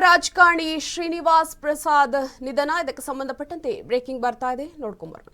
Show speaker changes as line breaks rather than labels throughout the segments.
ರಾಜಕಾರಣಿ ಶ್ರೀನಿವಾಸ್ ಪ್ರಸಾದ್ ನಿಧನ. ಇದಕ್ಕೆ ಸಂಬಂಧಪಟ್ಟಂತೆ ಬ್ರೇಕಿಂಗ್ ಬರ್ತಾ ಇದೆ, ನೋಡ್ಕೊಂಬರೋಣ.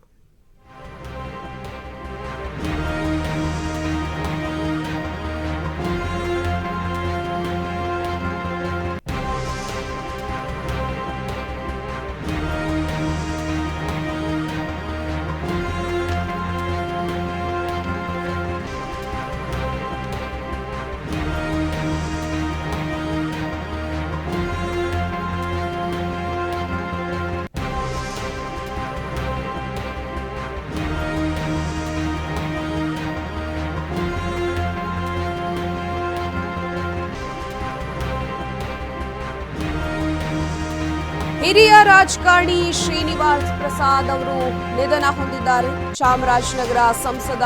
ಹಿರಿಯ ರಾಜಕಾರಣಿ ಶ್ರೀನಿವಾಸ್ ಪ್ರಸಾದ್ ಅವರು ನಿಧನ ಹೊಂದಿದ್ದಾರೆ. ಚಾಮರಾಜನಗರ ಸಂಸದ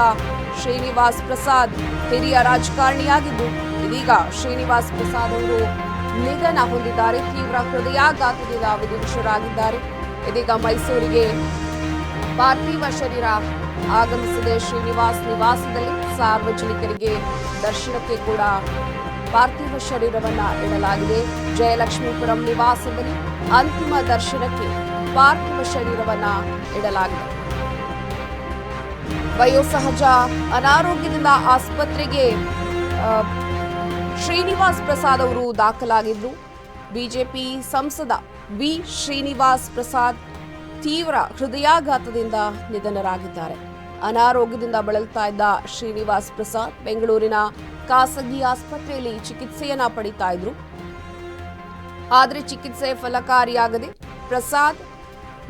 ಶ್ರೀನಿವಾಸ್ ಪ್ರಸಾದ್ ಹಿರಿಯ ರಾಜಕಾರಣಿಯಾಗಿದ್ದು, ಇದೀಗ ಶ್ರೀನಿವಾಸ್ ಪ್ರಸಾದ್ ಅವರು ನಿಧನ ಹೊಂದಿದ್ದಾರೆ. ತೀವ್ರ ಹೃದಯಾಘಾತದಿಂದ ವಿಧಿವಶರಾಗಿದ್ದಾರೆ. ಇದೀಗ ಮೈಸೂರಿಗೆ ಪಾರ್ಥಿವ ಶರೀರ ಆಗಮಿಸಿದೆ. ಶ್ರೀನಿವಾಸ್ ನಿವಾಸದಲ್ಲಿ ಸಾರ್ವಜನಿಕರಿಗೆ ದರ್ಶನಕ್ಕೆ ಕೂಡ ಪಾರ್ಥಿವ ಶರೀರವನ್ನ ಇಡಲಾಗಿದೆ. ಜಯಲಕ್ಷ್ಮೀಪುರಂ ನಿವಾಸದಲ್ಲಿ ಅಂತಿಮ ದರ್ಶನಕ್ಕೆ ಪಾರ್ಥಿವ ಶರೀರವನ್ನ ಇಡಲಾಗಿದೆ. ವಯೋಸಹಜ ಅನಾರೋಗ್ಯದಿಂದ ಆಸ್ಪತ್ರೆಗೆ ಶ್ರೀನಿವಾಸ್ ಪ್ರಸಾದ್ ಅವರು ದಾಖಲಾಗಿದ್ರು. ಬಿಜೆಪಿ ಸಂಸದ ವಿ ಶ್ರೀನಿವಾಸ್ ಪ್ರಸಾದ್ ತೀವ್ರ ಹೃದಯಾಘಾತದಿಂದ ನಿಧನರಾಗಿದ್ದಾರೆ. ಅನಾರೋಗ್ಯದಿಂದ ಬಳಲ್ತಾ ಇದ್ದ ಶ್ರೀನಿವಾಸ್ ಪ್ರಸಾದ್ ಬೆಂಗಳೂರಿನ ಖಾಸಗಿ ಆಸ್ಪತ್ರೆಯಲ್ಲಿ ಚಿಕಿತ್ಸೆಯನ್ನ ಪಡಿತಾ ಇದ್ರು. ಆದರೆ ಚಿಕಿತ್ಸೆ ಫಲಕಾರಿಯಾಗದೆ ಪ್ರಸಾದ್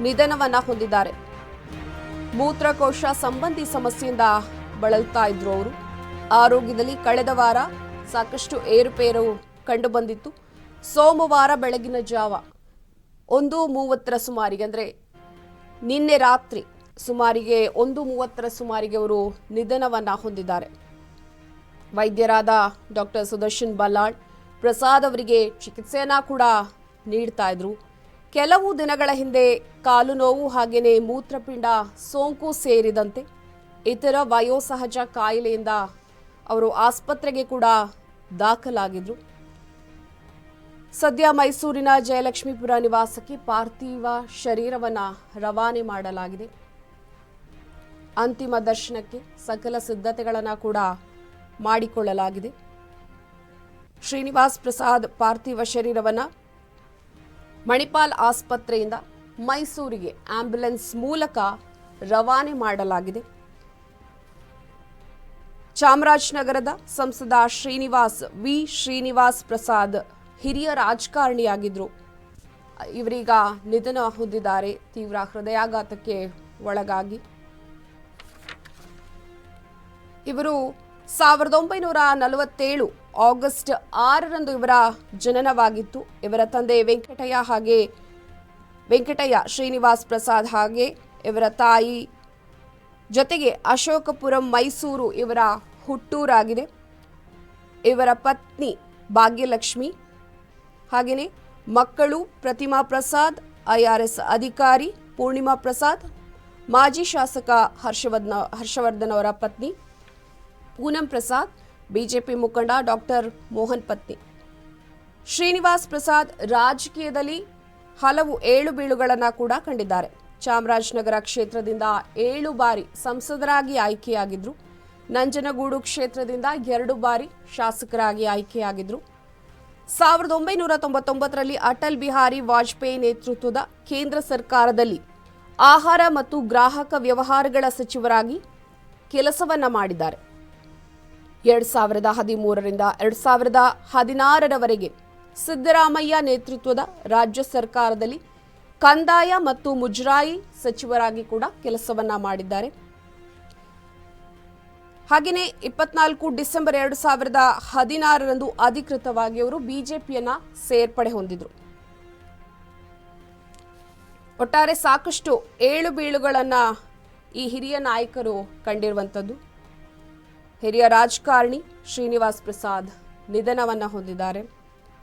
ನಿಧನವನ್ನ ಹೊಂದಿದ್ದಾರೆ. ಮೂತ್ರಕೋಶ ಸಂಬಂಧಿ ಸಮಸ್ಯೆಯಿಂದ ಬಳಲ್ತಾ ಇದ್ರು ಅವರು. ಆರೋಗ್ಯದಲ್ಲಿ ಕಳೆದ ವಾರ ಸಾಕಷ್ಟು ಏರುಪೇರು ಕಂಡು ಬಂದಿತ್ತು. ಸೋಮವಾರ ಬೆಳಗಿನ ಜಾವ 1:30 ಸುಮಾರಿಗೆ, ಅಂದ್ರೆ ನಿನ್ನೆ ರಾತ್ರಿ ಸುಮಾರಿಗೆ 1:30 ಸುಮಾರಿಗೆ ಅವರು ನಿಧನವನ್ನ ಹೊಂದಿದ್ದಾರೆ. ವೈದ್ಯರಾದ ಡಾಕ್ಟರ್ ಸುದರ್ಶನ್ ಬಲ್ಲಾಳ್ ಪ್ರಸಾದ್ ಅವರಿಗೆ ಚಿಕಿತ್ಸೆಯನ್ನ ಕೂಡ ನೀಡ್ತಾ ಇದ್ರು. ಕೆಲವು ದಿನಗಳ ಹಿಂದೆ ಕಾಲು ನೋವು ಹಾಗೇನೆ ಮೂತ್ರಪಿಂಡ ಸೋಂಕು ಸೇರಿದಂತೆ ಇತರ ವಯೋಸಹಜ ಕಾಯಿಲೆಯಿಂದ ಅವರು ಆಸ್ಪತ್ರೆಗೆ ಕೂಡ ದಾಖಲಾಗಿದ್ರು. ಸದ್ಯ ಮೈಸೂರಿನ ಜಯಲಕ್ಷ್ಮೀಪುರ ನಿವಾಸಕ್ಕೆ ಪಾರ್ಥಿವ ಶರೀರವನ್ನ ರವಾನೆ ಮಾಡಲಾಗಿದೆ. ಅಂತಿಮ ದರ್ಶನಕ್ಕೆ ಸಕಲ ಸಿದ್ಧತೆಗಳನ್ನು ಕೂಡ ಮಾಡಿಕೊಳ್ಳಲಾಗಿದೆ. ಶ್ರೀನಿವಾಸ್ ಪ್ರಸಾದ್ ಪಾರ್ಥಿವ ಶರೀರವನ್ನ ಮಣಿಪಾಲ್ ಆಸ್ಪತ್ರೆಯಿಂದ ಮೈಸೂರಿಗೆ ಆಂಬ್ಯುಲೆನ್ಸ್ ಮೂಲಕ ರವಾನೆ ಮಾಡಲಾಗಿದೆ. ಚಾಮರಾಜನಗರದ ಸಂಸದ ವಿ ಶ್ರೀನಿವಾಸ್ ಪ್ರಸಾದ್ ಹಿರಿಯ ರಾಜಕಾರಣಿಯಾಗಿದ್ರು. ಇವರೀಗ ನಿಧನ ಹೊಂದಿದ್ದಾರೆ. ತೀವ್ರ ಹೃದಯಾಘಾತಕ್ಕೆ ಒಳಗಾಗಿ ಇವರು 1947 ಆಗಸ್ಟ್ 6ರಂದು ಇವರ ಜನನವಾಗಿತ್ತು. ಇವರ ತಂದೆ ವೆಂಕಟಯ್ಯ ಶ್ರೀನಿವಾಸ್ ಪ್ರಸಾದ್ ಹಾಗೆ ಇವರ ತಾಯಿ ಜೊತೆಗೆ ಅಶೋಕಪುರಂ ಮೈಸೂರು ಇವರ ಹುಟ್ಟೂರಾಗಿದೆ. ಇವರ ಪತ್ನಿ ಭಾಗ್ಯಲಕ್ಷ್ಮಿ ಹಾಗೆಯೇ ಮಕ್ಕಳು ಪ್ರತಿಮಾ ಪ್ರಸಾದ್, IRS ಅಧಿಕಾರಿ ಪೂರ್ಣಿಮಾ ಪ್ರಸಾದ್, ಮಾಜಿ ಶಾಸಕ ಹರ್ಷವರ್ಧನ್ ಅವರ ಪತ್ನಿ ಪೂನಂ ಪ್ರಸಾದ್, ಬಿಜೆಪಿ ಮುಖಂಡ ಡಾಕ್ಟರ್ ಮೋಹನ್ ಪತ್ನಿ. ಶ್ರೀನಿವಾಸ್ ಪ್ರಸಾದ್ ರಾಜಕೀಯದಲ್ಲಿ ಹಲವು ಏಳುಬೀಳುಗಳನ್ನು ಕೂಡ ಕಂಡಿದ್ದಾರೆ. ಚಾಮರಾಜನಗರ ಕ್ಷೇತ್ರದಿಂದ 7 ಬಾರಿ ಸಂಸದರಾಗಿ ಆಯ್ಕೆಯಾಗಿದ್ರು. ನಂಜನಗೂಡು ಕ್ಷೇತ್ರದಿಂದ 2 ಬಾರಿ ಶಾಸಕರಾಗಿ ಆಯ್ಕೆಯಾಗಿದ್ರು. 1999ರಲ್ಲಿ ಅಟಲ್ ಬಿಹಾರಿ ವಾಜಪೇಯಿ ನೇತೃತ್ವದ ಕೇಂದ್ರ ಸರ್ಕಾರದಲ್ಲಿ ಆಹಾರ ಮತ್ತು ಗ್ರಾಹಕ ವ್ಯವಹಾರಗಳ ಸಚಿವರಾಗಿ ಕೆಲಸವನ್ನ ಮಾಡಿದ್ದಾರೆ. 2013ರಿಂದ 2016ರವರೆಗೆ ಸಿದ್ದರಾಮಯ್ಯ ನೇತೃತ್ವದ ರಾಜ್ಯ ಸರ್ಕಾರದಲ್ಲಿ ಕಂದಾಯ ಮತ್ತು ಮುಜರಾಯಿ ಸಚಿವರಾಗಿ ಕೂಡ ಕೆಲಸವನ್ನ ಮಾಡಿದ್ದಾರೆ. ಹಾಗೆಯೇ 24 ಡಿಸೆಂಬರ್ 2016ರಂದು ಅಧಿಕೃತವಾಗಿ ಅವರು ಬಿಜೆಪಿಯನ್ನ ಸೇರ್ಪಡೆ ಹೊಂದಿದ್ರು. ಒಟ್ಟಾರೆ ಸಾಕಷ್ಟು ಏಳುಬೀಳುಗಳನ್ನ ಈ ಹಿರಿಯ ನಾಯಕರು ಕಂಡಿರುವಂಥದ್ದು. ಹಿರಿಯ ರಾಜಕಾರಣಿ ಶ್ರೀನಿವಾಸ್ ಪ್ರಸಾದ್ ನಿಧನವನ್ನ ಹೊಂದಿದ್ದಾರೆ.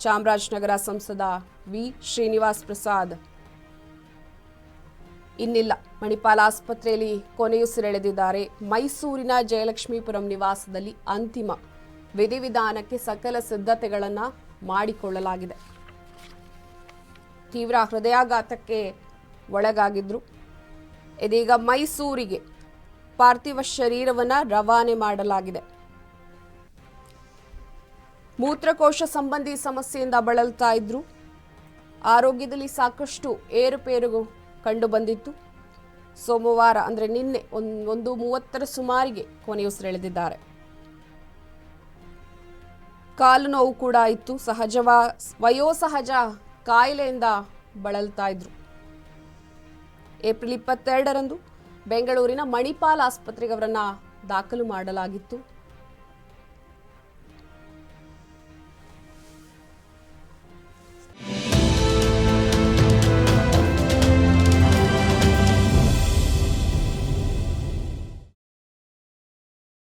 ಚಾಮರಾಜನಗರ ಸಂಸದ ವಿ ಶ್ರೀನಿವಾಸ್ ಪ್ರಸಾದ್ ಇನ್ನಿಲ್ಲ, ಮಣಿಪಾಲ್ ಆಸ್ಪತ್ರೆಯಲ್ಲಿ ಕೊನೆಯುಸಿರೆಳೆದಿದ್ದಾರೆ. ಮೈಸೂರಿನ ಜಯಲಕ್ಷ್ಮೀಪುರಂ ನಿವಾಸದಲ್ಲಿ ಅಂತಿಮ ವಿಧಿವಿಧಾನಕ್ಕೆ ಸಕಲ ಸಿದ್ಧತೆಗಳನ್ನು ಮಾಡಿಕೊಳ್ಳಲಾಗಿದೆ. ತೀವ್ರ ಹೃದಯಾಘಾತಕ್ಕೆ ಒಳಗಾಗಿದ್ರು. ಇದೀಗ ಮೈಸೂರಿಗೆ ಪಾರ್ಥಿವ ಶರೀರವನ್ನು ರವಾನೆ ಮಾಡಲಾಗಿದೆ. ಮೂತ್ರಕೋಶ ಸಂಬಂಧಿ ಸಮಸ್ಯೆಯಿಂದ ಬಳಲ್ತಾ ಇದ್ರು. ಆರೋಗ್ಯದಲ್ಲಿ ಸಾಕಷ್ಟು ಏರುಪೇರು ಕಂಡು ಬಂದಿತ್ತು. ಸೋಮವಾರ ಅಂದರೆ ನಿನ್ನೆ 1:30 ಸುಮಾರಿಗೆ ಕೊನೆಯುಸಿರೆಳೆದಿದ್ದಾರೆ. ಕಾಲು ನೋವು ಕೂಡ ಇತ್ತು. ವಯೋಸಹಜ ಕಾಯಿಲೆಯಿಂದ ಬಳಲ್ತಾ ಇದ್ರು. ಏಪ್ರಿಲ್ 22ರಂದು ಬೆಂಗಳೂರಿನ ಮಣಿಪಾಲ್ ಆಸ್ಪತ್ರೆಗೆ ಅವರನ್ನ ದಾಖಲು ಮಾಡಲಾಗಿತ್ತು.